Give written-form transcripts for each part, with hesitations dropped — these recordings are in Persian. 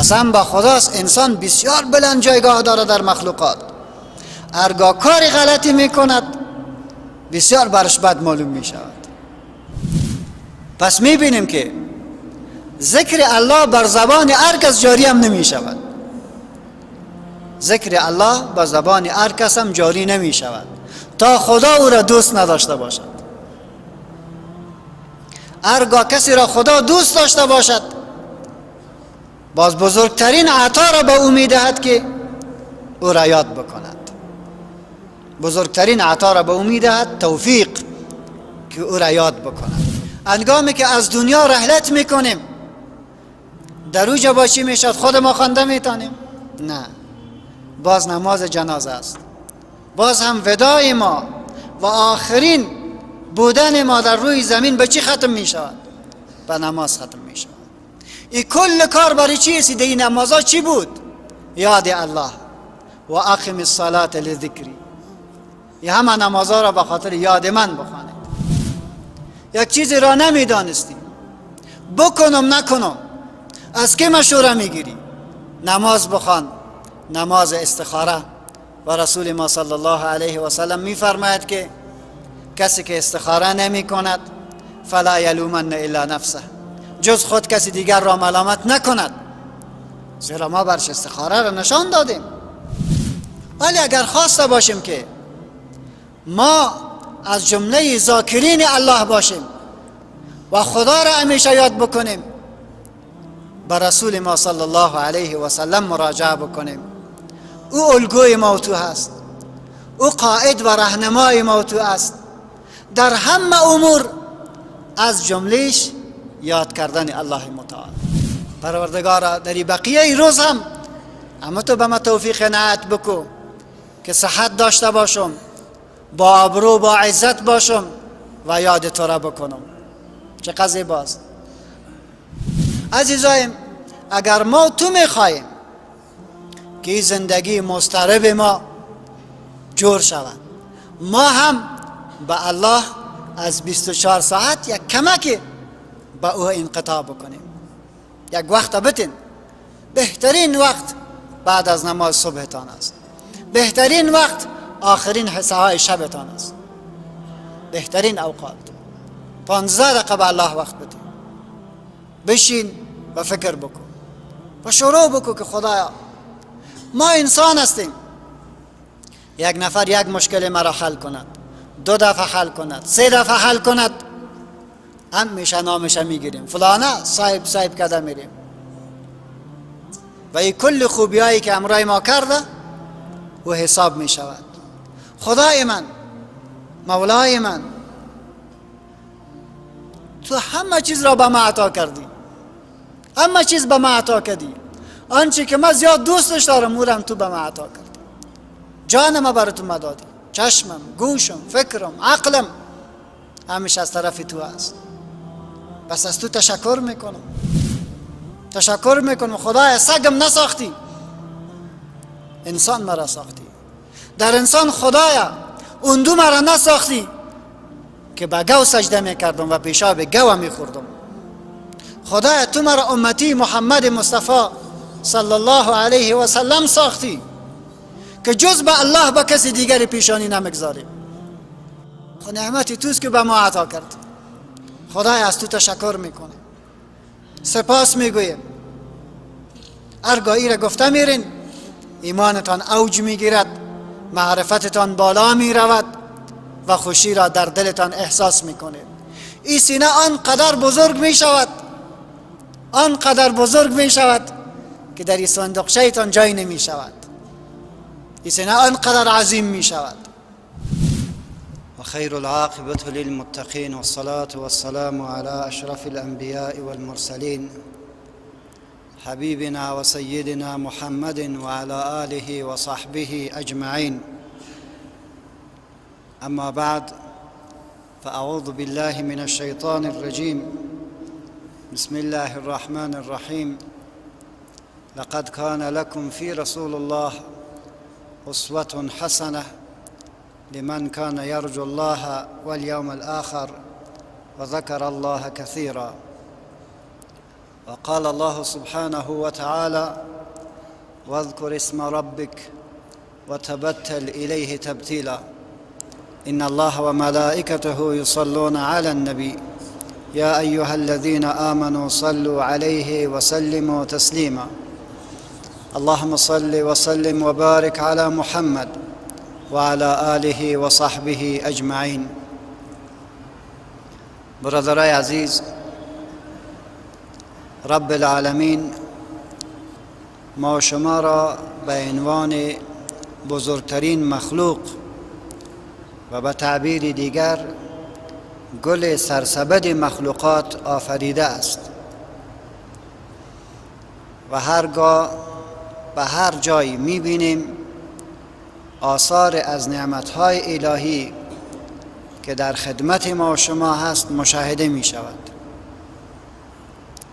قسم به خداست انسان بسیار بلند جایگاه داره در مخلوقات. هرگاه کاری غلطی میکند بسیار برش بد معلوم میشود. پس میبینیم که ذکر الله بر زبان هر کس جاری هم نمیشود. ذکر الله بر زبان هر کس هم جاری نمیشود تا خدا او را دوست نداشته باشد. هرگاه کسی را خدا دوست داشته باشد باز بزرگترین عطا را به او میدهد که او را یاد بکند. بزرگترین عطا را به او میدهد توفیق که او را یاد بکند. هنگامی که از دنیا رحلت میکنیم در اوجا با چی میشد؟ خود ما خوانده میتانیم؟ نه، باز نماز جنازه است. باز هم وداع ما و آخرین بودن ما در روی زمین به چی ختم میشود؟ به نماز ختم میشود. این کل کار برای چی است؟ این نمازها چی بود؟ یاد الله و اقم الصلاة لذکری. این همه نمازها را به خاطر یاد من بخوانید. یک چیزی را نمیدانستی بکنم نکنم از که مشوره میگیری؟ نماز بخوان، نماز استخاره. و رسول ما صلی الله علیه و سلم میفرماید که کسی که استخاره نمی کند فلا یلومن الا نفسه، جز خود کسی دیگر را ملامت نکند، زیرا ما برش استخاره را نشان دادیم. ولی اگر خواسته باشیم که ما از جمله ذاکرین الله باشیم و خدا را همیشه یاد بکنیم، بر رسول ما صلی الله علیه و سلم مراجعه بکنیم. او الگوی ما تو هست، او قائد و راهنمای ما تو است در همه امور، از جملهش یاد کردن الله متعال. پروردگارا در بقیه روز هم اما تو به ما توفیق عنایت بکو که صحت داشته باشم، با ابرو با عزت باشم و یاد تو را بکنم. چه قضیه باز عزیزایم، اگر ما تو میخواهیم که زندگی مضطرب ما جور شود، ما هم به الله از 24 ساعت یک کمک به او انقطاع بکنیم. یک وقت بتین. بهترین وقت بعد از نماز صبحتان است. بهترین وقت آخرین حصه های شبتان است. بهترین اوقات 15 دقیقه به الله وقت بدین. بشین و فکر بکن و شروع بکن که خدایا ما انسان هستیم. یک نفر یک مشکل مرا حل کند، 2 دفعه حل کند، 3 دفعه حل کند، هم میشه نامشه میگیریم، فلانه صاحب کده میریم و این کل خوبیایی که امرای ما کرده و حساب میشود. خدای من، مولای من، تو همه چیز را به ما عطا کردی، همه چیز به ما عطا کردی. آنچه که من زیاد دوستش دارم اونم تو به من عطا کردی. جانم برای تو دادی، چشمم، گوشم، فکرم، عقلم همیشه از طرف تو هست. بس از تو تشکر میکنم. خدایا سگم نساختی، انسان مرا ساختی. در انسان خدایا اون دو مرا نساختی که به گو سجده میکردم و پیشاب گو میخوردم. خدایا تو مرا امتی محمد مصطفی صلی الله علیه و سلم ساختی که جز به الله به کسی دیگری پیشانی نمیگذاریم. خود نعمتی توست که به ما عطا کرد. خدای از تو تشکر میکنه، سپاس میگویم. هرگاهی را گفته میرین ایمانتان اوج میگیرد، معرفتتان بالا میرود و خوشی را در دلتان احساس میکنید. این سینه آنقدر بزرگ میشود، آنقدر بزرگ میشود که در این صندوقچه‌تان جای نمیشود. این سینه آنقدر عظیم میشود. وخير العاقبة للمتقين والصلاة والسلام على أشرف الأنبياء والمرسلين حبيبنا وسيدنا محمد وعلى آله وصحبه أجمعين. أما بعد، فأعوذ بالله من الشيطان الرجيم. بسم الله الرحمن الرحيم. لقد كان لكم في رسول الله أسوة حسنة لمن كان يرجو الله واليوم الآخر وذكر الله كثيرا. وقال الله سبحانه وتعالى واذكر اسم ربك وتبتل إليه تبتيلا إن الله وملائكته يصلون على النبي يا أيها الذين آمنوا صلوا عليه وسلموا تسليما اللهم صل وسلم وبارك على محمد وعلى آله وصحبه أجمعين. برادرای عزیز، رب العالمین ما و شما را به عنوان بزرگترین مخلوق و به تعبیر دیگر گل سرسبد مخلوقات آفریده است و هرگاه به هر جایی می‌بینیم آثار از نعمت‌های الهی که در خدمت ما و شما هست مشاهده می شود.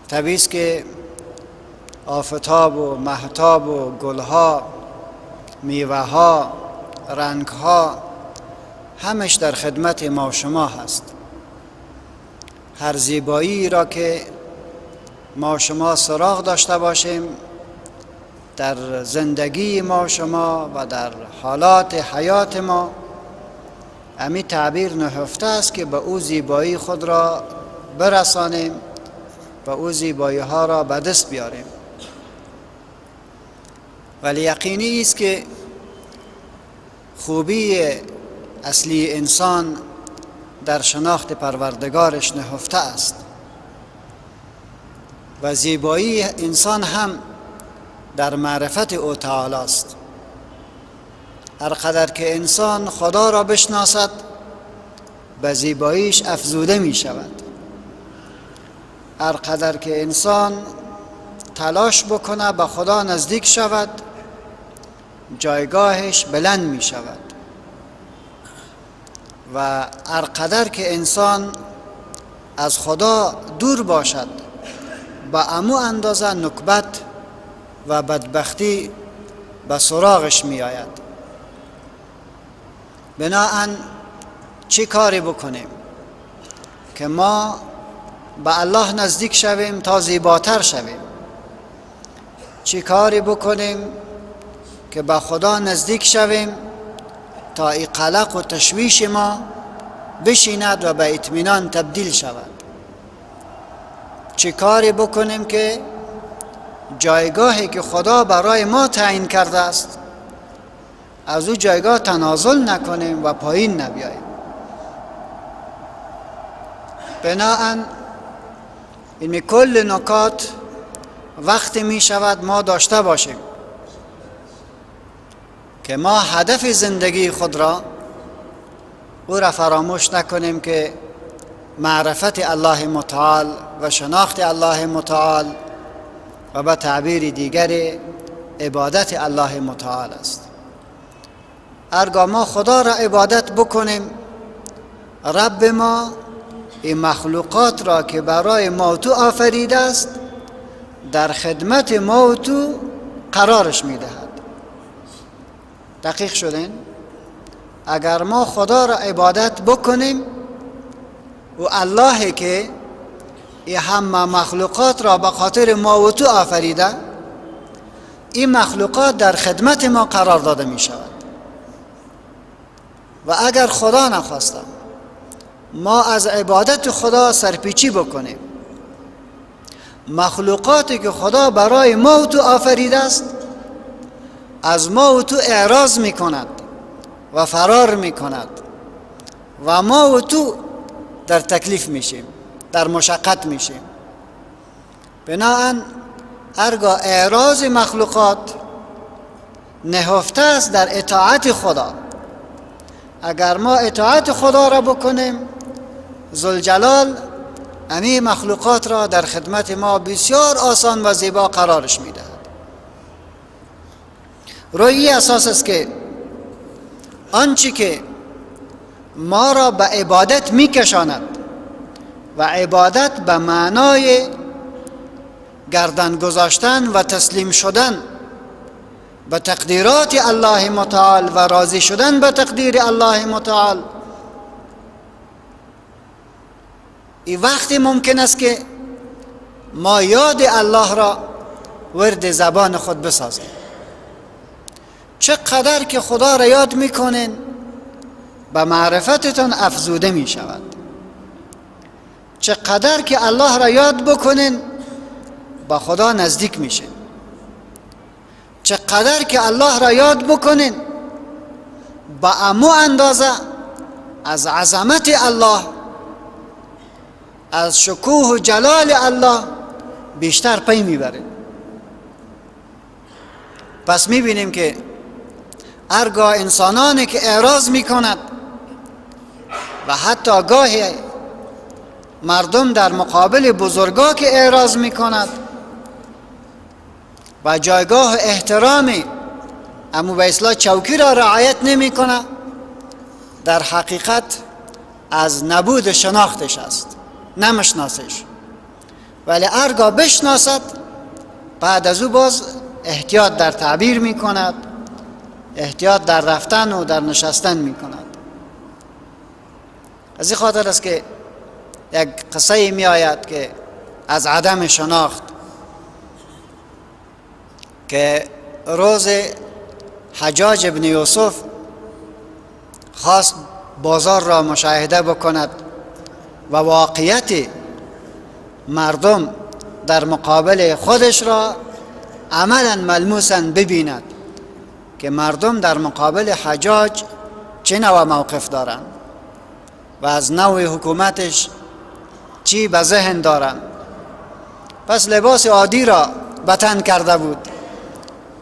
طبیعی است که آفتاب و مهتاب و گلها، میوه‌ها، رنگها همش در خدمت ما و شما هست. هر زیبایی را که ما و شما سراغ داشته باشیم در زندگی ما و شما و در حالات حیات ما، امی تعبیر نهفته است که به او زیبایی خود را برسانیم و او زیبایی ها را به دست بیاریم. ولی یقینی است که خوبی اصلی انسان در شناخت پروردگارش نهفته است و زیبایی انسان هم در معرفت او تعالی است. هر قدر که انسان خدا را بشناسد به زیباییش افزوده می شود. هر قدر که انسان تلاش بکنه به خدا نزدیک شود جایگاهش بلند می شود و هر قدر که انسان از خدا دور باشد به امو اندازه نکبت و بدبختی به سراغش می آید. بناهن چی کاری بکنیم که ما به الله نزدیک شویم تا زیباتر شویم؟ چی کاری بکنیم که به خدا نزدیک شویم تا این قلق و تشویش ما بشیند و به اطمینان تبدیل شود؟ چی کاری بکنیم که جایگاهی که خدا برای ما تعیین کرده است از او جایگاه تنازل نکنیم و پایین نبیاییم؟ بناهن این کل نکات وقتی می شود ما داشته باشیم که ما هدف زندگی خود را او را فراموش نکنیم که معرفت الله متعال و شناخت الله متعال و به تعبیر دیگر عبادت الله متعال است. هرگاه ما خدا را عبادت بکنیم رب ما این مخلوقات را که برای ما و تو آفریده است در خدمت ما و تو قرارش میدهد. دقیق شدین؟ اگر ما خدا را عبادت بکنیم و الله که این همه مخلوقات را به خاطر ما و تو آفریده، این مخلوقات در خدمت ما قرار داده می شود و اگر خدا نخواسته ما از عبادت خدا سرپیچی بکنیم، مخلوقاتی که خدا برای ما و تو آفریده است از ما و تو اعراض می کند و فرار می کند و ما و تو در تکلیف میشیم، در مشقت میشیم. بناهن هرگاه اعراض مخلوقات نهفته است در اطاعت خدا، اگر ما اطاعت خدا را بکنیم ذوالجلال امی مخلوقات را در خدمت ما بسیار آسان و زیبا قرارش میدهد. روی اساس است که آنچه که ما را به عبادت میکشاند و عبادت به معنای گردن گذاشتن و تسلیم شدن به تقدیرات الله متعال و راضی شدن به تقدیر الله متعال، این وقتی ممکن است که ما یاد الله را ورد زبان خود بسازیم. چقدر که خدا را یاد میکنین به معرفتتان افزوده می شود. چقدر که الله را یاد بکنین با خدا نزدیک میشین. چقدر که الله را یاد بکنین با امو اندازه از عظمت الله، از شکوه و جلال الله بیشتر پی میبرین. پس میبینیم که هرگاه انسانانی که اعراض میکند و حتی گاهی مردم در مقابل بزرگا که اعراض میکند و جایگاه احترامی اما به اصلاح چوکی را رعایت نمی کنه، در حقیقت از نبود شناختش است، نمشناسش. ولی هرگاه بشناسد بعد از او باز احتیاط در تعبیر می کند، احتیاط در رفتن و در نشستن می کند. از این خاطر است که یک قصه می آید که از عدم شناخت که روز حجاج ابن یوسف خواست بازار را مشاهده بکند و واقعیت مردم در مقابل خودش را عملا ملموسا ببیند که مردم در مقابل حجاج چه نوع موقف دارند و از نوع حکومتش چی به ذهن دارند. پس لباس عادی را به تن کرده بود،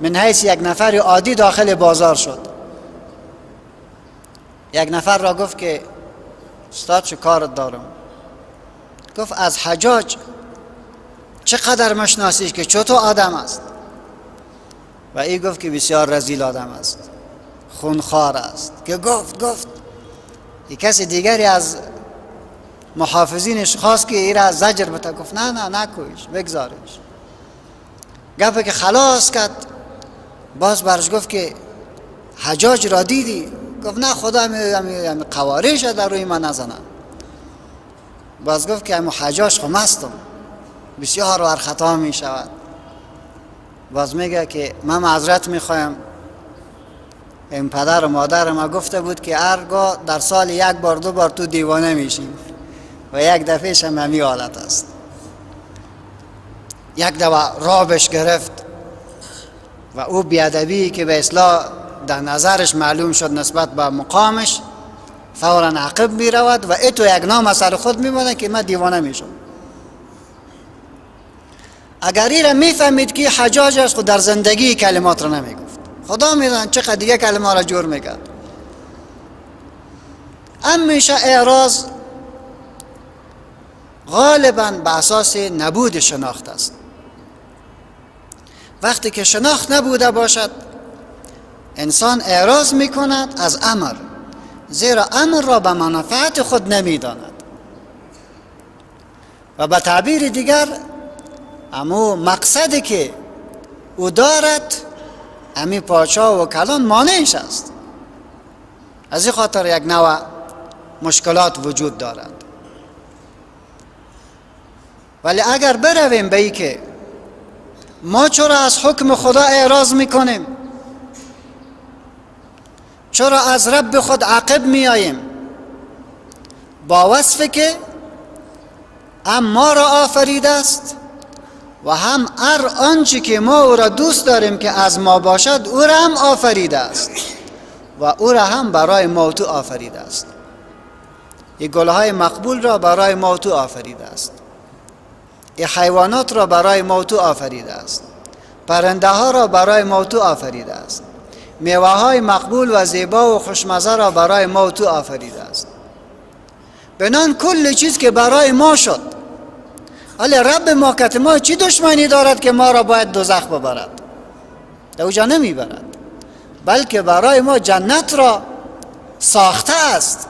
من حیث یک نفر عادی داخل بازار شد. یک نفر را گفت که استاد چه کارت دارم؟ گفت از حجاج چقدر مشناسیش که چطور آدم است؟ و ای گفت که بسیار رذیل آدم است، خونخوار است. که گفت یک کسی دیگری از محافظینش خواست که ای را زجر بده، گفت نه نکویش، بگذارش. گفت که خلاص کرد، باز برش گفت که حجاج را دیدی؟ گفت نه، خدا همی قوارش در روی من نزنن. باز گفت که همی حجاج خو مستم، بسیار ور خطا می شود. باز میگه که من معذرت میخوایم، این پدر و مادر ما گفته بود که هرگاه در سال یک بار دو بار تو دیوانه میشیم و یک دفعهش هم همی حالت است. یک دفعه رابش گرفت و او بیادبی که به اصلاح در نظرش معلوم شد نسبت به مقامش فوراً عقب می رود و ایتو یک نام از سر خود می مانه که من دیوانه می شم. اگر این را می فهمید که حجاج است، خود در زندگی کلمات را نمی گفت. خدا می داند چقدر دیگه کلمات را جور می کرد. همیشه اعراض غالباً به اساس نبود شناخت است. وقتی که شناخت نبوده باشد انسان اعراض می کند از امر، زیرا امر را به منفعت خود نمی داند و به تعبیر دیگر امو مقصدی که او دارد امی پادشاه و کلان مانعش است. از این خاطر یک نوع مشکلات وجود دارد. ولی اگر برویم به ای که ما چرا از حکم خدا اعراض میکنیم، چرا از رب خود عقب میاییم، با وصفی که هم ما را آفریده است و هم هر آنچه که ما او را دوست داریم که از ما باشد او را هم آفریده است و او را هم برای ما تو آفریده است. این گلهای مقبول را برای ما تو آفریده است، این حیوانات را برای ما تو آفریده است، پرنده ها را برای ما تو آفریده است، میوه های مقبول و زیبا و خوشمزه را برای ما تو آفریده است. بنان کل چیز که برای ما شد، ولی رب ما که ما چی دشمنی دارد که ما را باید دوزخ ببرد؟ اوجا نمی برد، بلکه برای ما جنت را ساخته است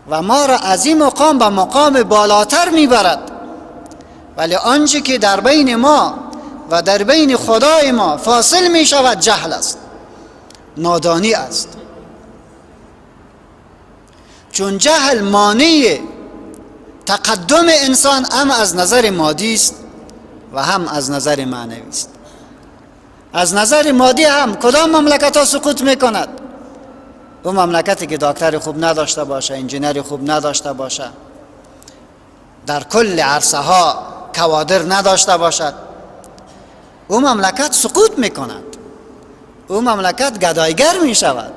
و ما را از این مقام به مقام بالاتر می برد. ولی آنچه که در بین ما و در بین خدای ما فاصل می شود جهل است، نادانی است. چون جهل مانع تقدم انسان هم از نظر مادی است و هم از نظر معنوی است. از نظر مادی هم کدام مملکت ها سقوط میکند؟ اون مملکتی که دکتر خوب نداشته باشه، انجینر خوب نداشته باشه، در کل عرصه ها کوادر نداشته باشد، اون مملکت سقوط میکند، اون مملکت گدایگر میشود.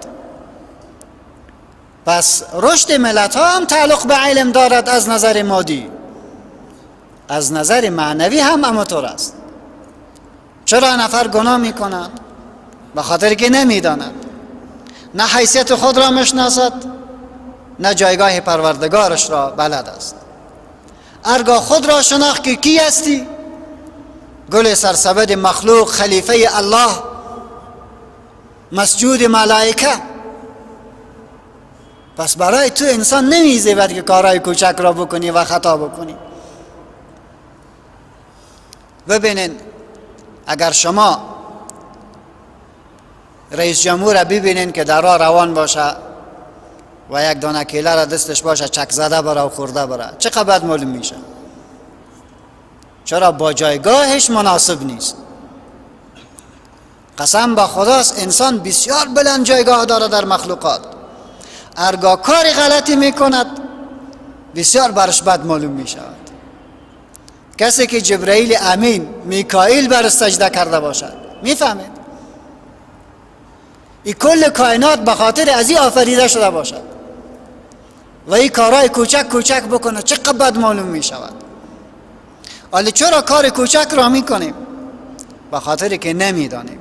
پس رشد ملت ها هم تعلق به علم دارد از نظر مادی، از نظر معنوی هم همانطور است. چرا نفر گناه میکند؟ به خاطر که نمیداند، نه حیثیت خود را میشناسد، نه جایگاه پروردگارش را بلد است. هرگاه خود را شناخت که کی هستی، گل سرسبد مخلوق، خلیفه الله، مسجود ملائکه، پس برای تو انسان نمیزیبد که کارهای کوچک را بکنی و خطا بکنی. ببینین اگر شما رئیس جمهور را ببینین که در راه روان باشه و یک دانه کیله را دستش باشه چک زده بره و خورده بره، چقدر بد معلوم میشه؟ چرا؟ با جایگاهش مناسب نیست. قسم به خداست انسان بسیار بلند جایگاه داره در مخلوقات. هرگاه کاری غلطی میکند بسیار برش بد معلوم میشود. کسی که جبرائیل امین، میکائیل برش سجده کرده باشد، میفهمید این کل کائنات به خاطر از این آفریده شده باشد و این کارهای کوچک کوچک بکنه، چقدر بد معلوم میشود. ولی چرا کار کوچک را میکنیم؟ به خاطر که نمیدانیم.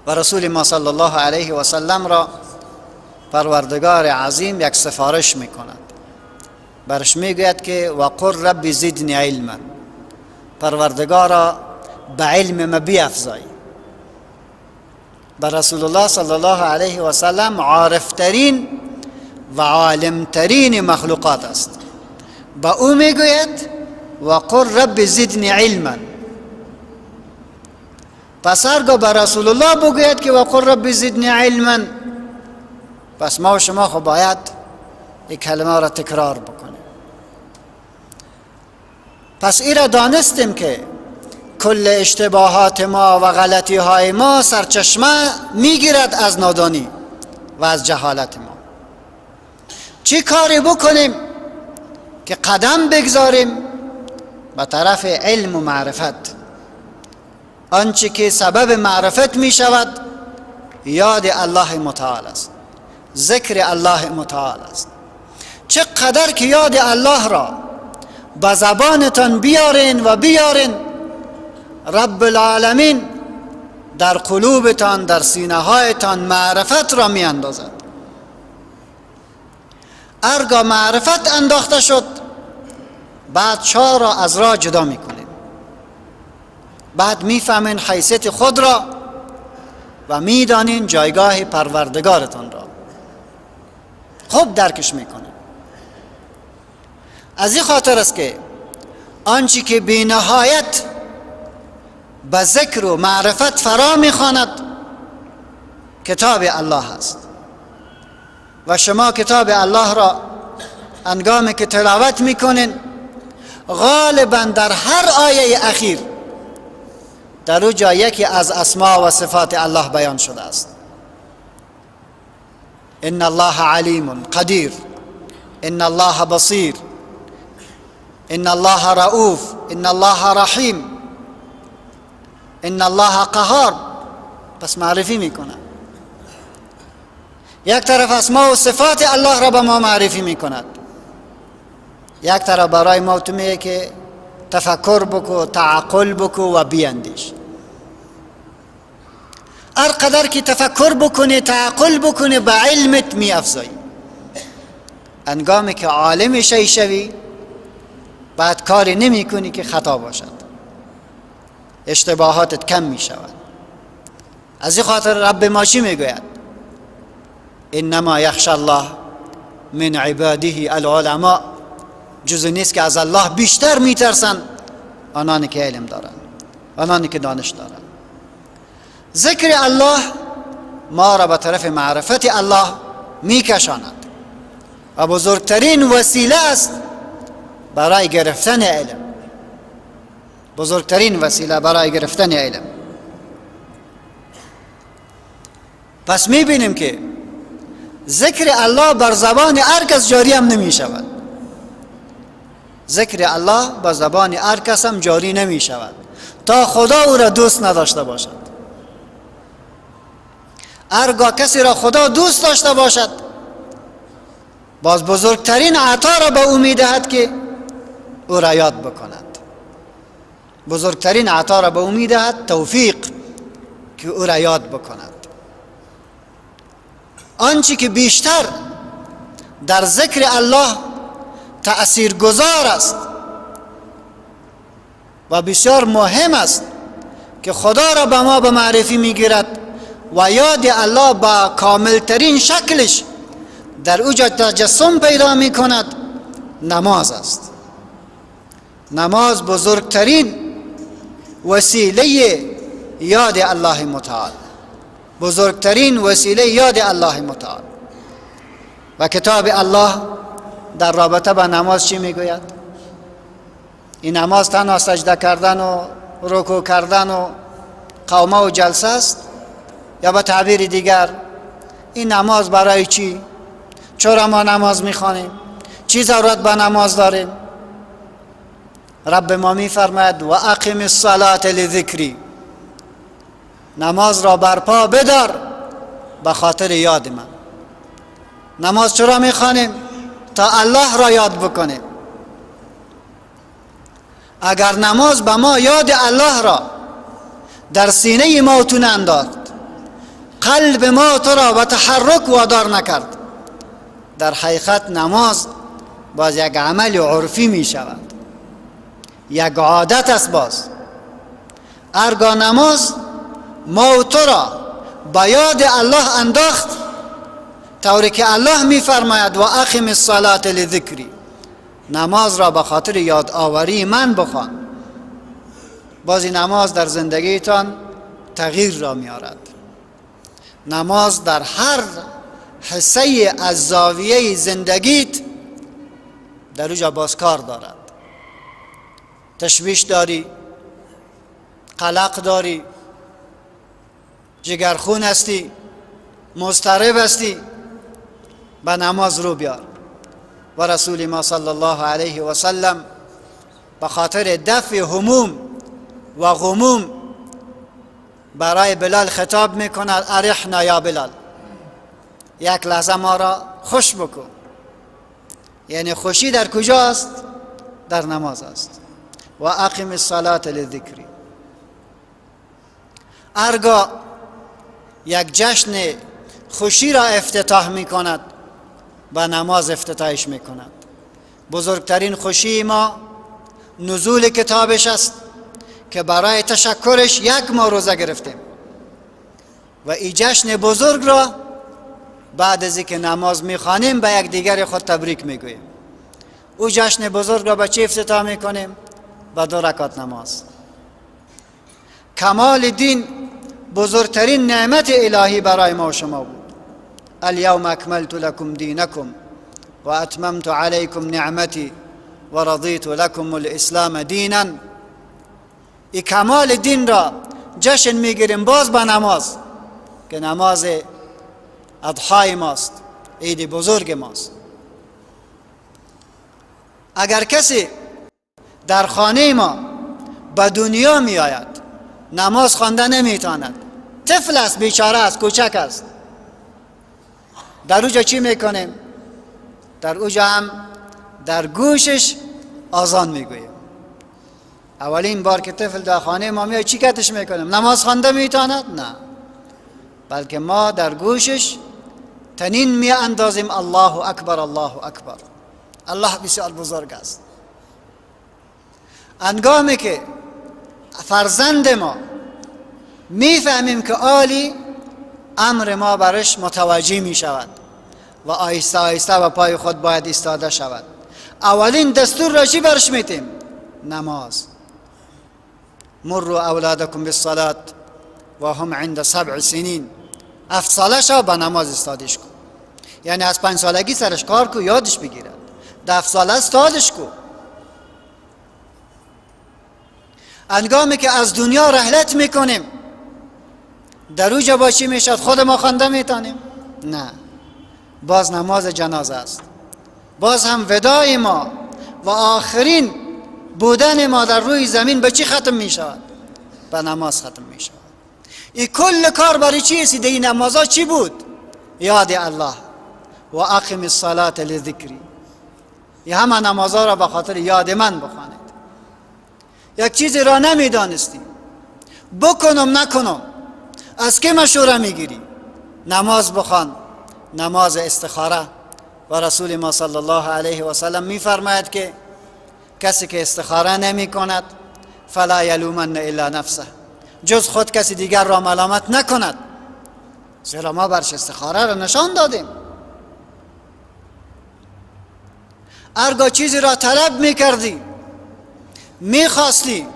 و رسول ما صلی الله علیه و سلم را پروردگار عظیم یک سفارش میکند، برش میگوید که وقل رب زدنی علما، پروردگارا به علم ما بیفزای. بر رسول الله صلی الله علیه و سلم عارفترین و عالمترین مخلوقات است. با او میگوید وقل رب زدنی علما. پس هرگاه بر رسول الله بگوید که وقل رب زدنی علما، پس ما و شما خب باید این کلمه را تکرار بکنیم. پس این را دانستیم که کل اشتباهات ما و غلطی های ما سرچشمه میگیرد از نادانی و از جهالت ما. چی کاری بکنیم که قدم بگذاریم به طرف علم و معرفت؟ آنچه که سبب معرفت می شود یاد الله متعال است، ذکر الله متعال است. چقدر که یاد الله را به زبانتان بیارین و بیارین، رب العالمین در قلوبتان، در سینه هایتان معرفت را می اندازد. هرگاه معرفت انداخته شد، بعد شاه را از راه جدا می کنید. بعد می فهمین حیثیت خود را و می دانین جایگاه پروردگارتان را، خوب درکش می کنید. از این خاطر است که آنچه که بی نهایت به ذکر و معرفت فرا میخواند کتاب الله است. و شما کتاب الله را هنگامی که تلاوت میکنین، غالبا در هر آیه اخیر در او جا یکی از اسما و صفات الله بیان شده است. ان الله علیم قدیر، ان الله بصیر، ان الله رؤوف، ان الله رحیم، ان الله قهار. پس معرفی میکنه. یک طرف اسما و صفات الله را به ما معرفی میکند، یک طرف برای ما تو میگه که تفکر بکو، تعقل بکو و بیاندیش. هر قدر که تفکر بکنی، تعقل بکنی، به علمت می افزایی. هنگامی که عالم شی شوی، بعد کاری نمی کنی که خطا باشد، اشتباهاتت کم می شود. از این خاطر رب ما چی می گوید؟ انما یخشى الله من عباده العلماء. جز نیست که از الله بیشتر می ترسن آنانی که علم دارن، آنانی که دانش دارن. ذکر الله ما را به طرف معرفت الله می کشاند. و بزرگترین وسیله است برای گرفتن علم. بزرگترین وسیله برای گرفتن علم. پس میبینیم که ذکر الله بر زبان هر کس جاری هم نمی شود. ذکر الله بر زبان هر کس هم جاری نمی شود تا خدا او را دوست نداشته باشد. هرگاه کسی را خدا دوست داشته باشد، باز بزرگترین عطا را به او میدهد که او را یاد بکند. بزرگترین عطا را به او میدهد توفیق که او را یاد بکند. آنچه که بیشتر در ذکر الله تأثیر گذار است و بسیار مهم است که خدا را به ما به معرفی میگیرد و یاد الله با کاملترین شکلش در او تجسم پیدا می کند، نماز است. نماز بزرگترین وسیله یاد الله متعال، بزرگترین وسیله یاد الله متعال. و کتاب الله در رابطه با نماز چی میگوید؟ این نماز تنها سجده کردن و رکوع کردن و قومه و جلسه است؟ یا به تعبیر دیگر این نماز برای چی؟ چرا ما نماز میخوانیم؟ چی ضرورت به نماز داریم؟ رب ما میفرماید و اقم الصلاة لذکری، نماز را برپا بدار به خاطر یاد من. نماز چرا میخوانیم؟ تا الله را یاد بکنیم. اگر نماز به ما یاد الله را در سینه ما تو انداخت، قلب ما تو را به تحرک وادار نکرد، در حقیقت نماز باز یک عمل عرفی می شود، یک عادت است. باز هرگاه نماز ما تو را به یاد الله انداخت، طوری که الله می فرماید و اقم الصلاة لذکری، نماز را به خاطر یاد آوری من بخوان، بازی نماز در زندگیتان تغییر را می آرد. نماز در هر حصه از زاویه زندگیت در اونجا باز کار دارد. تشویش داری، قلق داری، جگرخون هستی، مضطرب هستی، به نماز رو بیار. و رسول ما صلی الله علیه و سلم به خاطر دفع هموم و غموم برای بلال خطاب میکند ارحنا یا بلال، یک لحظه ما را خوش بکن. یعنی خوشی در کجا است؟ در نماز است. و اقم الصلاة لذکری. هرگاه یک جشن خوشی را افتتاح میکند، با نماز افتتاحش میکند. بزرگترین خوشی ما نزول کتابش است که برای تشکرش یک ماه روزه گرفتیم و این جشن بزرگ را بعد از اینکه نماز میخوانیم به یک دیگر خود تبریک میگوییم. او جشن بزرگ را به چه افتتاح میکنیم؟ با 2 رکعت نماز. کمال دین بزرگترین نعمت الهی برای ما و شما بود. الیوم اکملت لکم دینکم و اتممت علیکم نعمتی و رضیت لکم الاسلام دینا. این کمال دین را جشن میگیریم باز با نماز که نماز اضحای ماست، عید بزرگ ماست. اگر کسی در خانه ما به دنیا می آید نماز خوانده نمیتواند، طفل است، بیچاره است، کوچک است، در اوجا چی میکنیم؟ در اوجا هم در گوشش آذان میگوییم. اولین بار که طفل در خانه ما میاد چی کتش میکنیم؟ نماز خوانده میتواند؟ نه، بلکه ما در گوشش تنین می اندازیم الله اکبر الله اکبر، الله بسیار بزرگ است. انگامی که فرزند ما میفهمیم که عالی، امر ما برش متوجه می شود و آهسته آهسته به پای خود باید ایستاده شود. اولین دستور را چی برش میتیم؟ نماز. مروا اولادکم بالصلاة و هم عند 7 سنین. 7 ساله شو به نماز استادش کن. یعنی از 5 سالگی سرش کار کو، یادش بگیرد. 10 ساله است یادش کو. انگامی که از دنیا رحلت میکنیم در اوجا باشی میشد خود ما خوانده میتانیم؟ نه. باز نماز جنازه است، باز هم وداع ما و آخرین بودن ما در روی زمین به چی ختم میشود؟ به نماز ختم میشود. این کل کار برای چی است؟ این نمازها چی بود؟ یاد الله و اقم الصلاة لذکری. این همه نمازها را به خاطر یاد من بخوانید. یک چیزی را نمیدانستی بکنم نکنم، از که مشوره میگیری؟ نماز بخوان، نماز استخاره. و رسول ما صلی الله علیه و سلم میفرماید که کسی که استخاره نمی کند فلا یلومن الا نفسه، جز خود کسی دیگر را ملامت نکند، زیرا ما برش استخاره را نشان دادیم. هرگاه چیزی را طلب میکردی، میخواستی،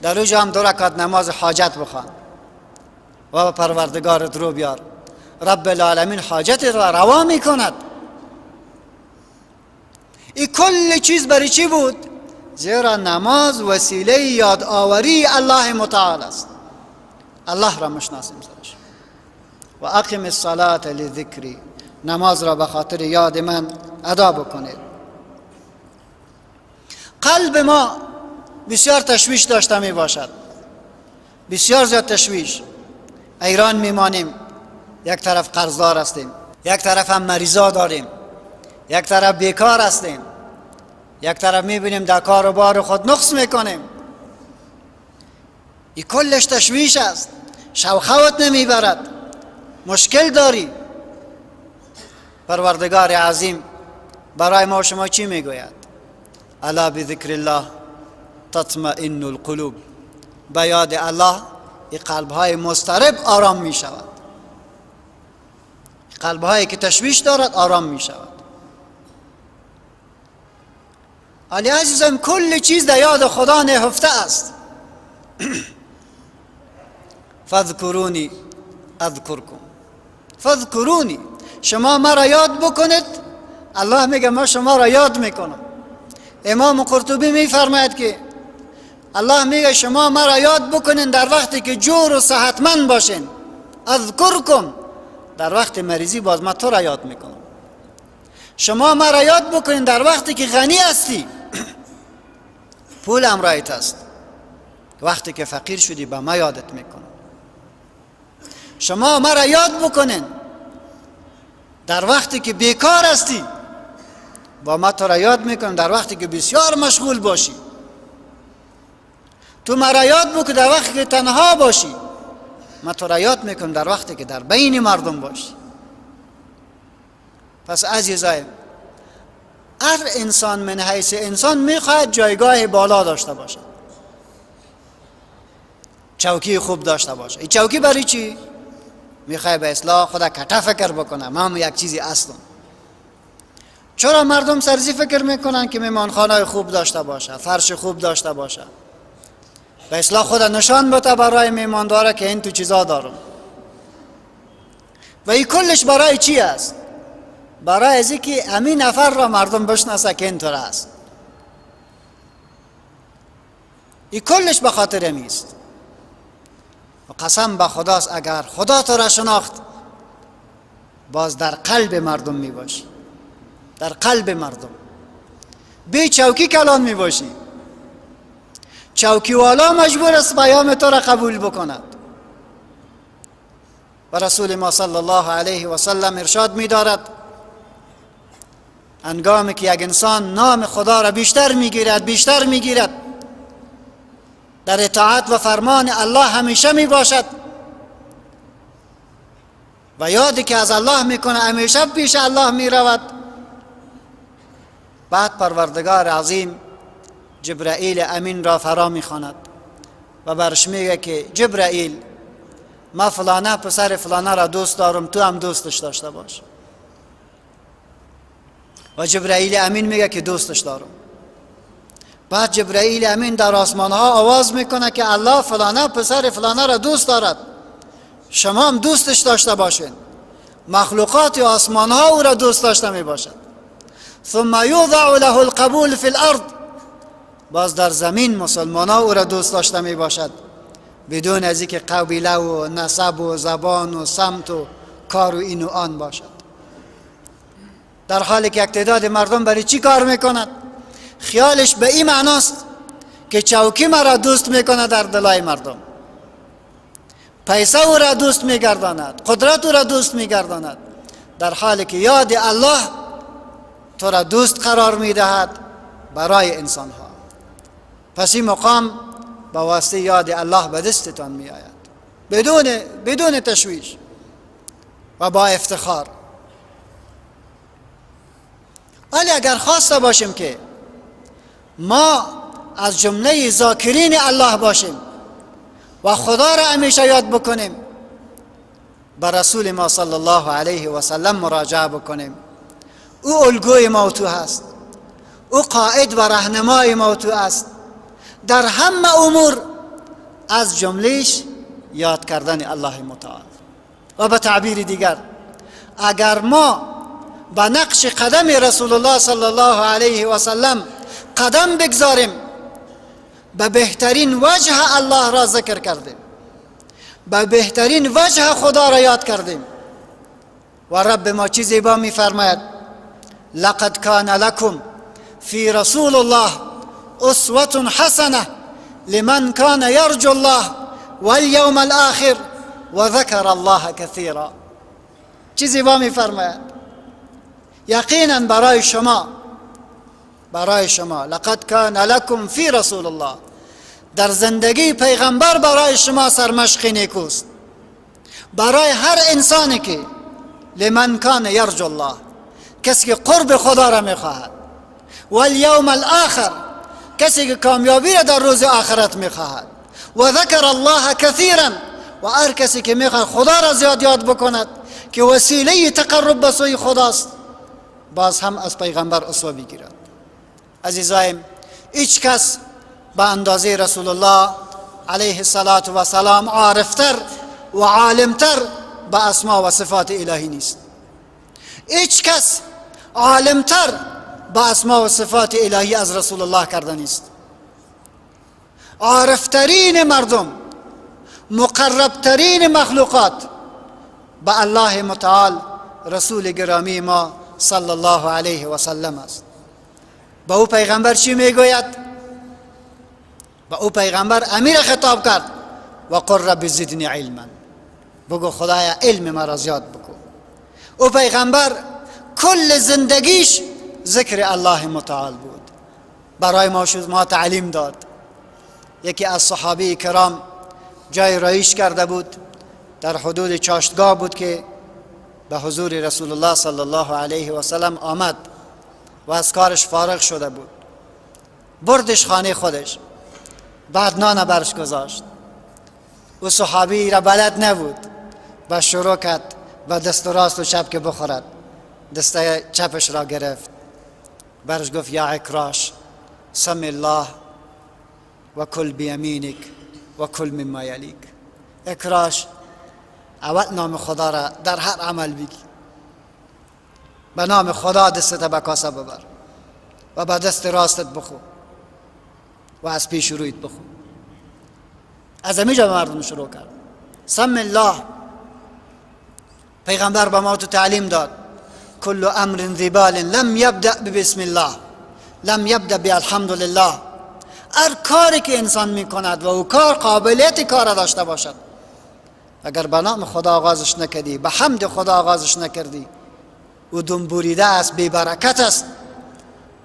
در اوجا هم 2 رکعت نماز حاجت بخوان و به پروردگارت رو بیار. رب العالمین حاجت را روا میکند. این کل چیز برای چی بود؟ زیرا نماز وسیله یادآوری الله متعال است. الله را مشناسیم سرش. و اقم الصلاة لذکری، نماز را به خاطر یاد من ادا بکنید. قلب ما بسیار تشویش داشته می باشد، بسیار زیاد تشویش. ایران میمانیم، یک طرف قرضدار هستیم، یک طرف هم مریضا داریم، یک طرف بیکار هستیم، یک طرف میبینیم در کار و بار خود نقص میکنیم. این کلش تشویش است، شوخوت نمیبرد، مشکل داری. پروردگار عظیم برای ما و شما چی میگوید؟ الا بذکر الله تطمئن القلوب. به یاد الله این قلبهای مضطرب آرام می شود، قلبهایی که تشویش دارد آرام می شود. علی عزیزم کل چیز در یاد خدا نهفته است. فاذکرونی اذکرکم. فاذکرونی، شما مرا یاد بکنید، الله میگه ما شما را یاد میکنم. امام قرطبی میفرماید که الله میگه شما مرا یاد بکنین در وقتی که جور و صحتمند باشین. اذکرکم، در وقت مریضی باز ما تو را یاد میکنم. شما مرا یاد بکنین در وقتی که غنی هستی، پول امرایت است. وقتی که فقیر شدی به ما یادت میکنم. شما مرا یاد بکنین در وقتی که بیکار هستی، با ما تو را یاد میکنم در وقتی که بسیار مشغول باشی. تو مرا یاد بکن در وقتی که تنها باشی، ما تو را یاد میکنم در وقتی که در بین مردم باشی. پس عزیزای، هر انسان من حیث انسان میخواهد جایگاه بالا داشته باشد، چوکی خوب داشته باشه. این چوکی برای چی؟ میخوای به اصلاح خدا کتا فکر بکنه من هم یک چیزی هستم. چرا مردم سرزی فکر میکنن که مهمانخانه خوب داشته باشه، فرش خوب داشته باشه، به اصلاح خدا نشان بده برای مهمانداره که این تو چیزا دارم. و این کلش برای چی است؟ برای ازی که همین نفر را مردم بشناسه که اینطور است. این کلش به خاطر امیست. و قسم به خداست اگر خدا تو را شناخت، باز در قلب مردم می باشی، در قلب مردم. بی چوکی کلان می باشی، چوکی والا مجبور است پیام تو را قبول بکند. و رسول ما صلی الله علیه و سلم ارشاد می دارد انگامی که یک انسان نام خدا را بیشتر میگیرد، در اطاعت و فرمان الله همیشه می باشد و یادی که از الله میکنه همیشه پیش الله می رود، بعد پروردگار عظیم جبرائیل امین را فرا می خواند و برش میگه که جبرائیل، ما فلانه پسر فلانه را دوست دارم، تو هم دوستش داشته باش. و جبرائیل امین میگه که دوستش دارم. بعد جبرائیل امین در آسمان ها آواز میکنه که الله فلانه پسر فلانه را دوست دارد، شما هم دوستش داشته باشین. مخلوقات آسمان ها او را دوست داشته می باشد. ثم یوضع له القبول فی الارض، باز در زمین مسلمان ها او را دوست داشته می باشد، بدون از اینکه قبیله و نسب و زبان و سمت و کار و این و آن باشد. در حالی که یک تعداد مردم برای چی کار میکند؟ خیالش به این معناست که چوکی مرا دوست میکند در دلای مردم، پیسه او را دوست میگرداند، قدرت او را دوست میگرداند، در حالی که یاد الله تو را دوست قرار میدهد برای انسان ها. پس این مقام با واسطه یاد الله به دستتان می آید، بدون تشویش و با افتخار. ولی اگر خواسته باشیم که ما از جمله ذاکرین الله باشیم و خدا را همیشه یاد بکنیم، بر رسول ما صلی الله علیه و سلم مراجعه بکنیم. او الگوی ما تو هست، او قائد و راهنمای ما تو است در همه امور، از جملهش یاد کردن الله متعال. و به تعبیر دیگر، اگر ما به نقش قدم رسول الله صلی الله علیه و سلم قدم بگذاریم، به بهترین وجه الله را ذکر کردیم، به بهترین وجه خدا را یاد کردیم. و رب ما چی زیبا می فرماید: لقد کان لکم فی رسول الله اسوة حسنه لمن کان یرجو الله والیوم الاخر و ذکر الله کثیرا. چی زیبا می فرماید: یقینا برای شما لقد کان لکم فی رسول الله، در زندگی پیغمبر برای شما سرمشق نیکوست، برای هر انسانی که لمن کان یرجو الله، کسی که قرب خدا را میخواهد، و الیوم الاخر، کسی که کامیابی را در روز آخرت میخواهد، و ذکر الله کثیرا، و هر کسی که میخواهد خدا را زیاد یاد بکند که وسیله تقرب به سوی خداست، باز هم از پیغمبر اسوه بگیرد. عزیزایم، هیچ کس به اندازه رسول الله علیه الصلاة و سلام عارفتر و عالمتر به اسما و صفات الهی نیست. هیچ کس عالمتر به اسما و صفات الهی از رسول الله کرده نیست. عارفترین مردم، مقربترین مخلوقات به الله متعال رسول گرامی ما صلی الله علیه و سلم است. با او پیغمبر چی میگوید؟ با او پیغمبر امیر خطاب کرد: و قل رب زدنی علما، بگو خدایا علم مرا زیاد بکن. او پیغمبر کل زندگیش ذکر الله متعال بود، برای ما تعلیم داد. یکی از صحابه کرام جای رایش کرده بود، در حدود چاشتگاه بود که به حضور رسول الله صلی الله علیه و سلم آمد و از کارش فارغ شده بود. بردش خانه خودش، بعد نان برش گذاشت. او صحابی را بلد نبود و شروع کرد و دست راست و چپ که بخورد، دست چپش را گرفت، برش گفت: یا عکراش، سم الله و کل بیمینک و کل مما یلیک. عکراش، اول نام خدا را در هر عمل بگی، به نام خدا دستت به کاسه ببر و به دست راستت بخو و از پیش رویت بخو. از همینجا مردم شروع کرد. سم الله. پیغمبر به ما تو تعلیم داد: کل امر ذی بال لم یبدأ بسم الله لم یبدأ بالحمد لله. هر کاری که انسان میکند و او کار قابلیت کار داشته باشد، اگر به نام خدا آغازش نکردی، به حمد خدا آغازش نکردی، او دنبوریده است، بی برکت است.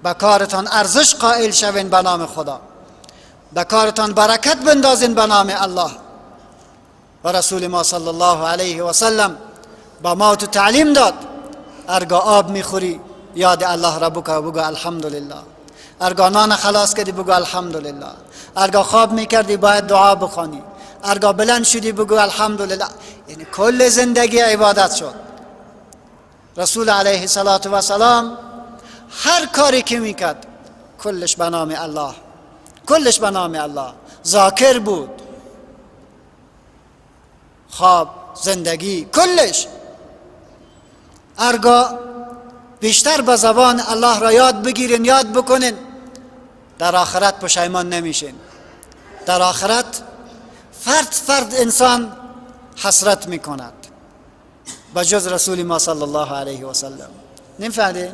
به کارتان ارزش قائل شوین به نام خدا، به کارتان برکت بندازین به نام الله. و رسول ما صلی الله علیه و سلم با ما تو تعلیم داد: هرگاه آب میخوری یاد الله را بگو الحمدلله، هرگاه نان خلاص کردی بگو الحمدلله، هرگاه خواب میکردی باید دعا بخوانی، هرگاه بلند شدی بگو الحمدلله. یعنی کل زندگی عبادت شد. رسول علیه الصلاة و سلام هر کاری که میکرد کلش به نام الله، کلش به نام الله. ذاکر بود، خواب، زندگی، کلش هرگاه بیشتر به زبان الله را یاد بگیرین، یاد بکنین، در آخرت پشیمان نمیشین. در آخرت فرد انسان حسرت میکند به جز رسول ما صلی الله علیه و سلم. نمی‌فهمید؟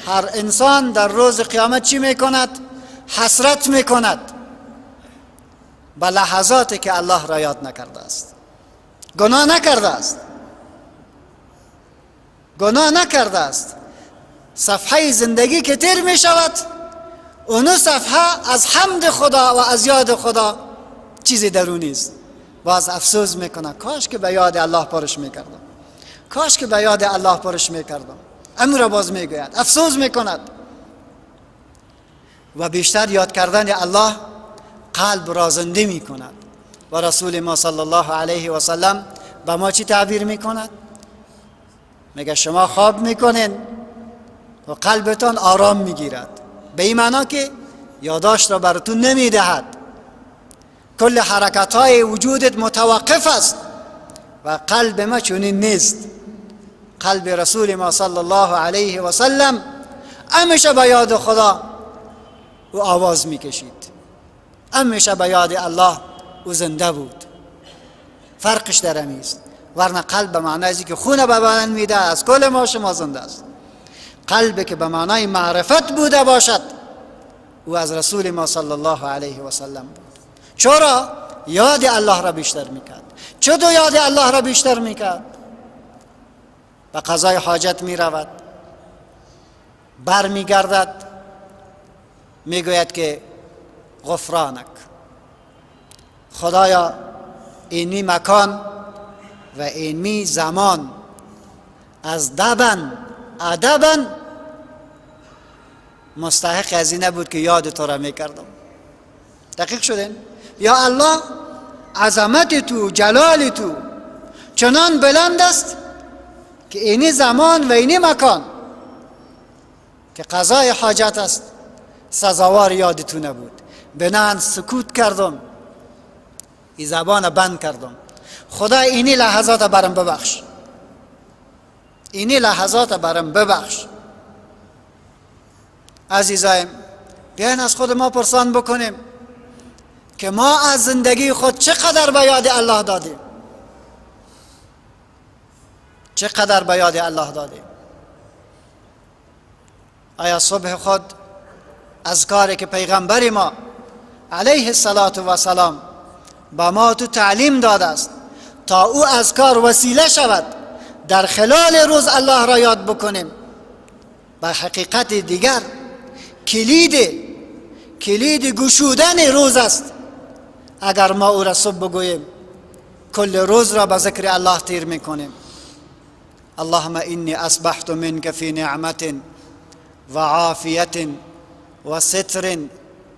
هر انسان در روز قیامت چی میکند؟ حسرت میکند به لحظاتی که الله را یاد نکرده است. گناه نکرده است، گناه نکرده است. صفحه زندگی که تیر می شود، اونو صفحه از حمد خدا و از یاد خدا چیزی درونی است. باز افسوس میکنه کاش که به یاد الله پرش میکردم، کاش که به یاد الله پرش میکردم. امر باز میگوید، افسوس میکند. و بیشتر یاد کردن الله قلب را زنده میکند. و رسول ما صلی الله علیه و سلم به ما چی تعبیر میکند؟ میگه شما خواب میکنین و قلبتان آرام میگیرد، به این معنا که یادداشت را براتون نمیدهد، کل حرکت های وجودت متوقف است. و قلب ما چنین نیست. قلب رسول ما صلی الله علیه و سلم همیشه به یاد خدا و آواز میکشید، همیشه به یاد الله و زنده بود. فرقش در همین است. ورنه قلب به معنای که خون به بدن میده، از کل ما شما زنده است. قلب که به معنای معرفت بوده باشد و از رسول ما صلی الله علیه و سلم بود. چرا؟ یاد الله را بیشتر میکرد. چطور یاد الله را بیشتر میکرد؟ به قضای حاجت میرود، بر میگردد، میگوید که غفرانک، خدایا اینی مکان و اینی زمان از دبن ادبن مستحق از این نبود که یاد تو را میکردم. دقیق شدین؟ یا الله عظمت تو، جلال تو چنان بلند است که اینی زمان و اینی مکان که قضای حاجت است سزاوار یاد تو نبود. بنان سکوت کردم، این زبان بند کردم. خدا اینی لحظات برم ببخش، اینی لحظات برم ببخش. عزیزایم بیاین از خود ما پرسان بکنیم که ما از زندگی خود چقدر به یاد الله دادیم، چقدر به یاد الله دادیم. آیا صبح خود از کاری که پیغمبر ما علیه السلام با ما تو تعلیم داده است تا او از کار وسیله شود در خلال روز الله را یاد بکنیم، به حقیقت دیگر کلید گشودن روز است. اگر ما او را صبح بگوییم کل روز را به ذکر الله تیر میکنیم. اللهم انی اصبحت منک فی نعمت و عافیت و ستر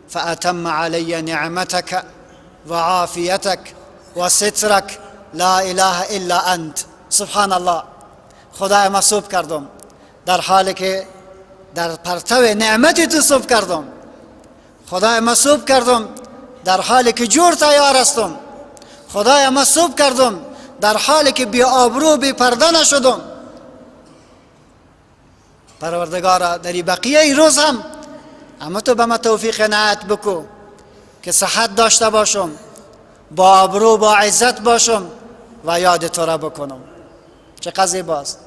فأتم علی نعمتک و عافیتک و سترک لا اله الا انت. سبحان الله. خدای ما صبح کردم در حالی که در پرتو نعمت تو صبح کردم. خدای ما صبح کردم در حالی که جور تیار هستم. خدای ما صبح کردم در حالی که بی آبرو بی پرده نشدم. پروردگارا در بقیه روز هم اما تو به ما توفیق عنایت بکو که صحت داشته باشم، با آبرو با عزت باشم و یاد تو را بکنم. چقدر زیباست.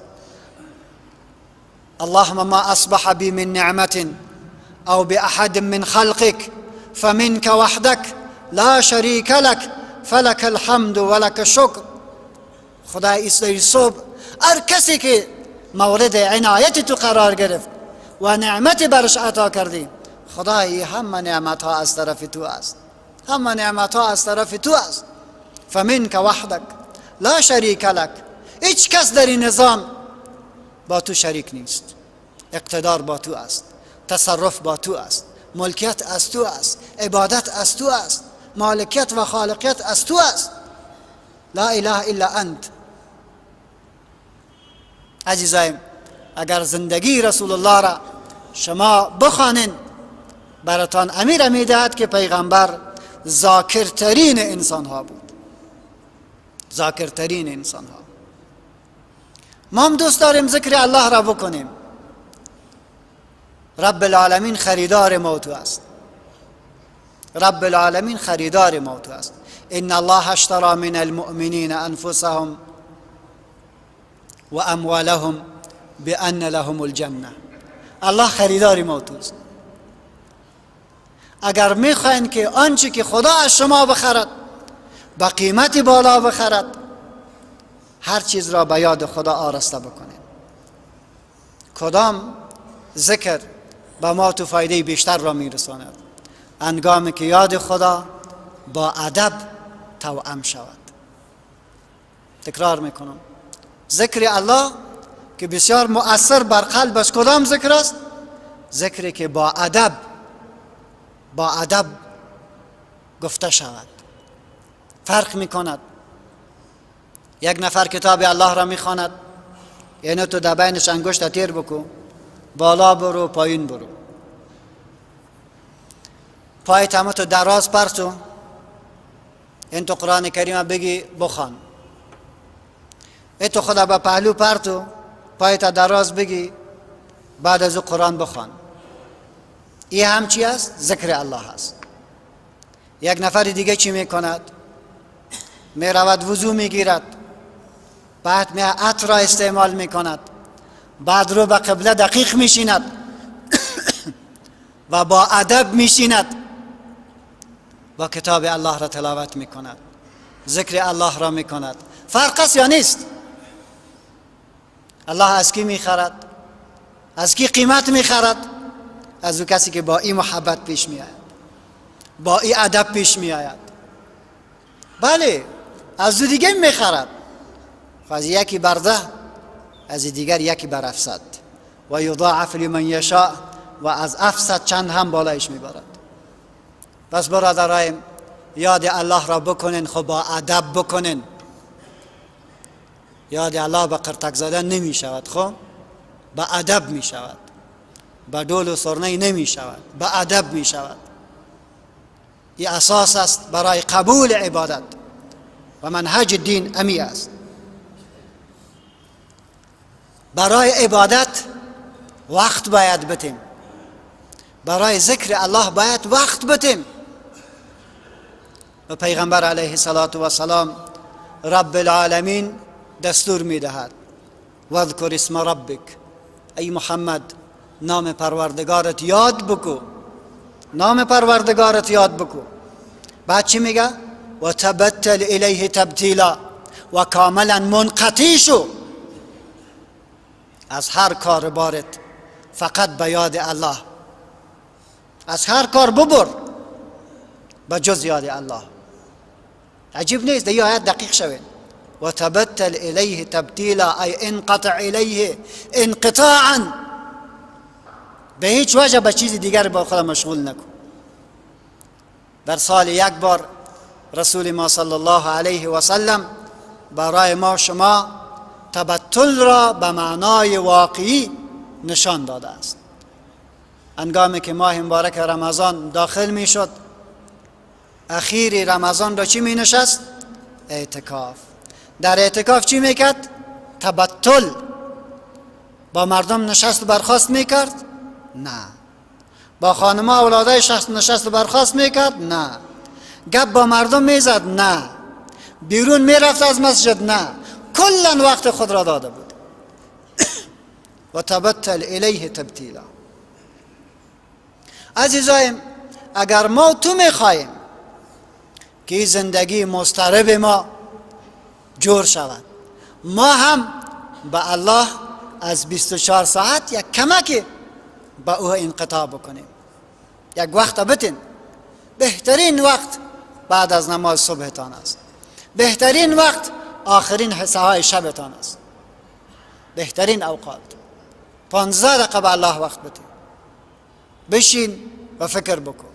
اللهم ما اصبح بی من نعمت او باحد من خلقك فمنك وحدك لا شريك لك فلك الحمد ولك الشكر. خدای ایستای صبح هر کسی که مورد عنایت تو قرار گرفت و نعمت برش عطا کردی، خدای همه نعمت ها از طرف تو است، همه نعمت ها از طرف تو است. فمنك وحدك لا شريك لك. هیچ کس در این نظام با تو شریک نیست. اقتدار با تو است، تصرف با تو است، ملکیت از تو است، عبادت از تو است، مالکیت و خالقیت از تو است. لا اله الا انت. عزیزایم اگر زندگی رسول الله را شما بخوانین براتان امیر میدهد که پیغمبر ذاکرترین انسان ها بود، ذاکرترین انسان ها. ما هم دوست داریم ذکر الله را بکنیم. رب العالمین خریدار ما تو است. رب العالمین خریدار ما تو است. ان الله اشترى من المؤمنین انفسهم و اموالهم بان لهم الجنه. الله خریدار ما توست. اگر میخواین که آنچه که خدا از شما بخرد با قیمت بالا بخرد، هر چیز را به یاد خدا آراسته بکنید. کدام ذکر به ما تو فایده بیشتر را میرساند؟ هنگامی که یاد خدا با ادب توأم شود. تکرار میکنم، ذکر الله که بسیار مؤثر بر قلب است، کدام ذکر است؟ ذکری که با ادب گفته شود. فرق میکند. یک نفر کتاب الله را میخواند، یعنی تو در بینش انگشت تیر بکن، بالا برو پایین برو، پای تمام تو دراز پرتو، این تو قرآن کریم بگی بخوان، این تو خدا به پهلو پرتو، پای تا دراز بگی بعد از او قرآن بخوان. این هم چی است؟ ذکر الله است. یک نفر دیگه چی میکند؟ میرود وضو میگیرد، بعد می عطر را استعمال میکند، بعد رو به قبله دقیق میشیند و با ادب میشیند و کتاب الله را تلاوت میکند، ذکر الله را میکند. فرق است یا نیست؟ الله از کی میخرد؟ از کی قیمت میخرد؟ از او کسی که با این محبت پیش میآید، با این ادب پیش میآید. بله، از او دیگه میخرد، از یکی بر 10، از دیگر یکی بر 700 و یضاعف لمن یشاء، و از 700 چند هم بالایش میبرد. پس برادرایم، یاد الله را بکنین، خب با ادب بکنین. یاد الله با قرتک زدن نمی شود، خب با ادب می شود. با دول و سرنه نمی شود، با ادب می شود. این اساس است برای قبول عبادت و منهج دین امی است. برای عبادت وقت باید بتیم، برای ذکر الله باید وقت بتیم. و پیغمبر علیه السلام رب العالمین دستور میدهد واذکر اسم ربک، ای محمد نام پروردگارت یاد بکو، نام پروردگارت یاد بکو. بعد چی میگه؟ و تبتل الیه تبتیلا، و کاملا منقطع شو از هر کار بارت فقط به یاد الله. از هر کار ببر به جز یاد الله. عجیب نیست؟ در این آیت دقیق شوید. و تبتل الیه تبتیلا ای انقطع الیه انقطاعا، به هیچ وجه به چیز دیگر با خود مشغول نکن. در سال یک بار رسول ما صلی الله علیه و سلم برای ما شما تبتل را به معنای واقعی نشان داده است. هنگامی که ماه مبارک رمضان داخل می شد، اخیر رمضان را چی می نشست؟ اعتکاف. در اعتکاف چی می کرد؟ تبتل. با مردم نشست و برخاست می کرد؟ نه. با خانم‌ها اولادای نشست و برخاست می کرد؟ نه. گپ با مردم می زد؟ نه. بیرون می رفت از مسجد؟ نه. کلاً وقت خود را داده بود. و تبتل الیه تبتیلا. عزیزایم، اگر ما تو میخواهیم که زندگی مضطرب ما جور شود، ما هم به الله از 24 ساعت یک کمک به او انقطاع بکنیم. یک وقت بتین. بهترین وقت بعد از نماز صبحتان است. بهترین وقت آخرین حصه های شبتان است. بهترین اوقات. 15 دقیقه به الله وقت بتین. بشین و فکر بکن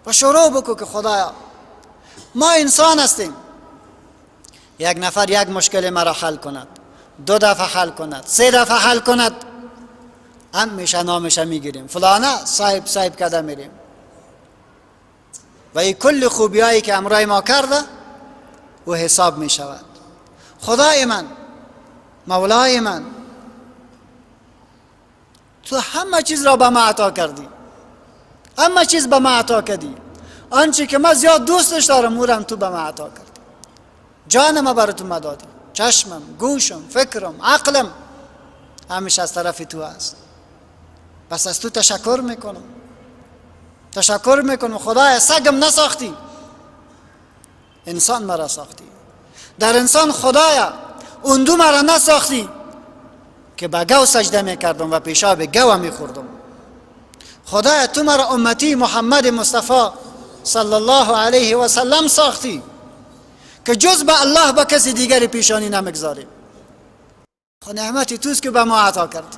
و شروع بکن که خدایا ما انسان هستیم. یک نفر یک مشکل مرا حل کند، 2 دفعه حل کند، 3 دفعه حل کند، هم میشه نامشه میگیریم، فلانه صاحب کده میریم و این کل خوبیایی که امرای ما کرده و حساب میشود. خدای من مولای من تو همه چیز را به من عطا کردی، همه چیز به من عطا کردی، آنچه که من زیاد دوستش دارم او را تو به من عطا کردی، جانم بر تو دادی، چشمم، گوشم، فکرم، عقلم همیشه از طرف تو است. پس از تو تشکر میکنم، تشکر میکنم خدایا سگم نساختی، انسان مرا ساختی. در انسان خدایا اون دو مرا نساختی که به گو سجده میکردم و پیشاب گو میخوردم. خدایا تو مرا امتی محمد مصطفی صلی الله علیه و سلم ساختی که جز به الله به کسی دیگری پیشانی نمیگذاری. خود نعمتی توست که به ما عطا کرد.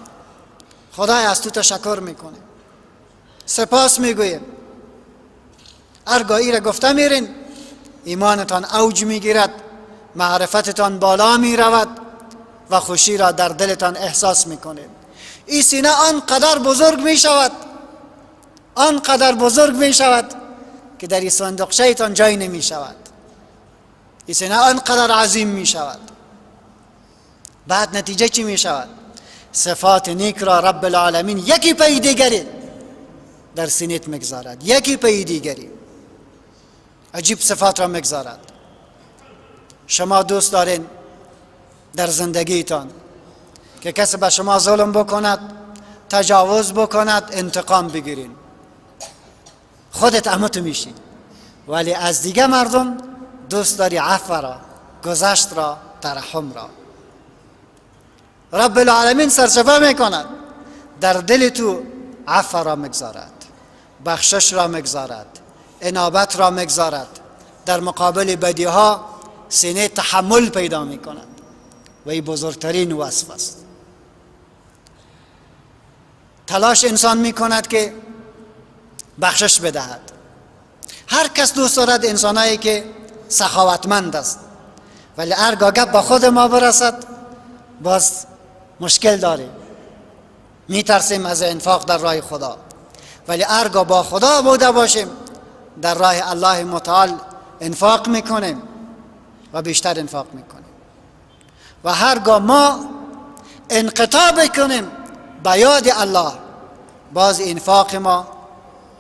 خدایا از تو تشکر میکنیم، سپاس میگوییم. هرگاهی را گفته میرین ایمانتان اوج میگیرد، معرفتتان بالا میرود و خوشی را در دلتان احساس میکنید. این سینه آنقدر بزرگ میشود، آنقدر بزرگ میشود که در این صندوقچه تان جای نمیشود. این سینه آنقدر عظیم میشود. بعد نتیجه چی میشود؟ صفات نیک را رب العالمین یکی پی دیگری در سینت مگذارد، یکی پی دیگری عجیب صفات را مگذارد. شما دوست دارین در زندگیتان که کسی به شما ظلم بکند، تجاوز بکند، انتقام بگیرین، خودت احمد میشی، ولی از دیگه مردم دوست داری عفو را، گذشت را، ترحم را. رب العالمین سرچپه میکند، در دل تو عفو را مگذارد، بخشش را مگذارد، انابت را مگذارد. در مقابل بدیها سینه تحمل پیدا میکند و این بزرگترین وصف است. تلاش انسان میکند که بخشش بدهد. هر کس دوست دارد انسانایی که سخاوتمند است، ولی هرگاه گپ با خود ما برسد باز مشکل داریم، میترسیم از انفاق در راه خدا. ولی هرگاه با خدا بوده باشیم در راه الله متعال انفاق میکنیم و بیشتر انفاق میکنیم. و هرگاه ما انقطاع بکنیم به یاد الله، باز انفاق ما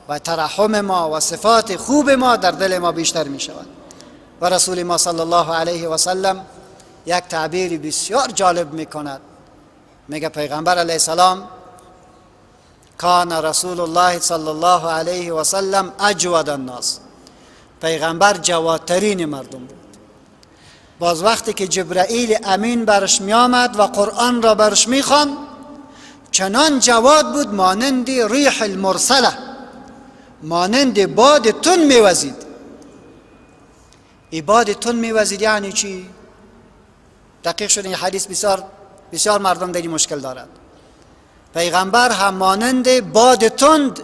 و ترحم ما و صفات خوب ما در دل ما بیشتر می شود. و رسول ما صلی الله علیه و سلم یک تعبیر بسیار جالب می کند. میگه پیغمبر علیه السلام کان رسول الله صلی الله علیه و سلم اجود الناس، پیغمبر جوادترین مردم بود. باز وقتی که جبرائیل امین برش می آمد و قرآن را برش می خوان، چنان جواد بود مانند ریح المرسله، مانند باد تند می وزید. ای باد تند می وزید یعنی چی؟ دقیق شد این حدیث بسیار مردم دیگه مشکل دارد. پیغمبر هم مانند باد تند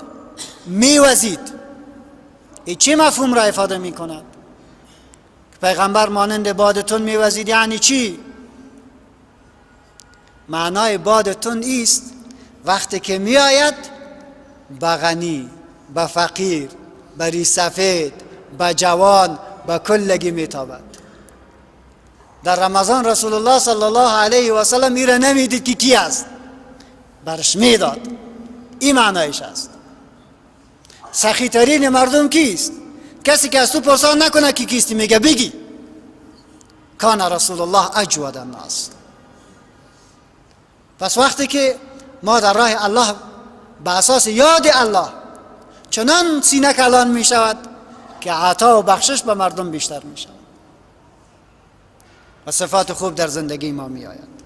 می وزید. ای چی مفهوم را افاده می کند؟ پیغمبر مانند باد تند می وزید یعنی چی؟ معنای باد تند است وقتی که می آید به غنی، به فقیر، به ریسفید، به جوان، به کلگی می تابد. در رمضان رسول الله صلی الله علیه و سلم ایره نمیدید که کی است، برش میداد. این معنایش است. سخی ترین مردم کیست؟ کسی که از تو پرسان نکنه کی کیستی، میگه بگی کان رسول الله اجود الناس. پس وقتی که ما در راه الله به اساس یاد الله چنان سینه کلان می شود که عطا و بخشش به مردم بیشتر می شود و صفات خوب در زندگی ما می آید.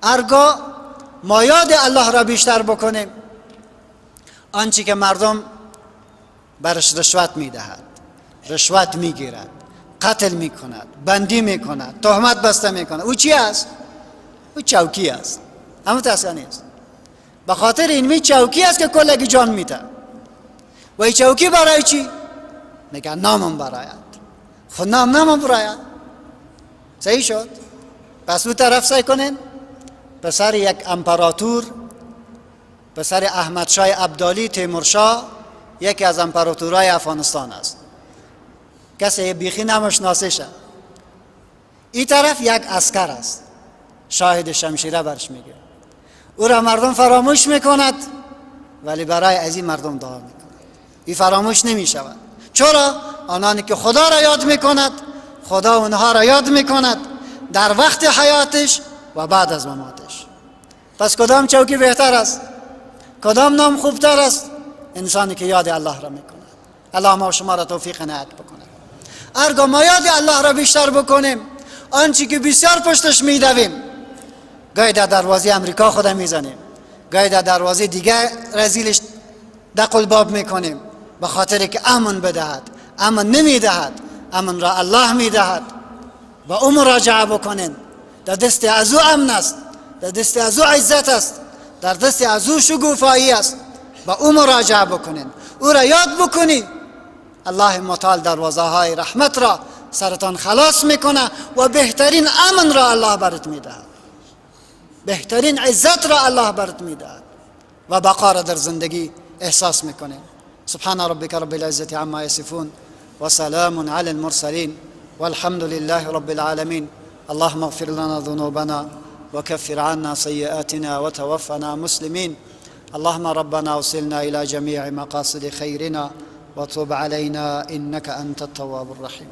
هرگاه ما یاد الله را بیشتر بکنیم، آنچه که مردم برش رشوت می دهد، رشوت می گیرد، قتل می کند، بندی می کند، تهمت بسته می کند، او چی است؟ او چوکی است. همون تسانی است. به خاطر این چوکی است که کلگی جان میده. و این چوکی برای چی؟ میگن نامم برایت. خود نامم برایت. صحیح شد؟ پس اون طرف سعی کنین پسر یک امپراتور، پسر احمد شاه ابدالی تیمورشاه، یکی از امپراتورای افغانستان است. کسی بیخی نمشناسه شد. این طرف یک عسکر است، شاهد شمشیره برش میگه. او را مردم فراموش میکند ولی برای از این مردم دعا میکند. این فراموش نمیشود. چرا؟ آنانی که خدا را یاد میکند، خدا اونها را یاد میکند در وقت حیاتش و بعد از مماتش. پس کدام چوکی بهتر است؟ کدام نام خوبتر است؟ انسانی که یاد الله را میکند. الله ما شما را توفیق عنایت بکنه. هرگاه ما یاد الله را بیشتر بکنیم، آنچه که بسیار پشتش میدویم، گاهی در دروازه امریکا خودم میزنیم، گاهی در دروازه دیگه رزیلش دقل باب میکنیم، به خاطر که امن بدهد. امن نمیدهد، امن را الله میدهد. و او مراجعه بکنین. در دست از او امن است، در دست از او عزت است، در دست از او شگوفایی است. و او مراجعه بکنین، او را یاد بکنی. الله متعال دروازه های رحمت را سرتان خلاص میکنه و بهترین امن را الله برات میدهد، بهترین عزت را الله برات میدهد و بقا را در زندگی احساس میکنه. سبحان ربك رب العزة عما يصفون وسلام على المرسلين والحمد لله رب العالمين. اللهم اغفر لنا ذنوبنا وكفر عنا سيئاتنا وتوفنا مسلمين. اللهم ربنا وصلنا إلى جميع مقاصد خيرنا وتب علينا إنك أنت التواب الرحيم.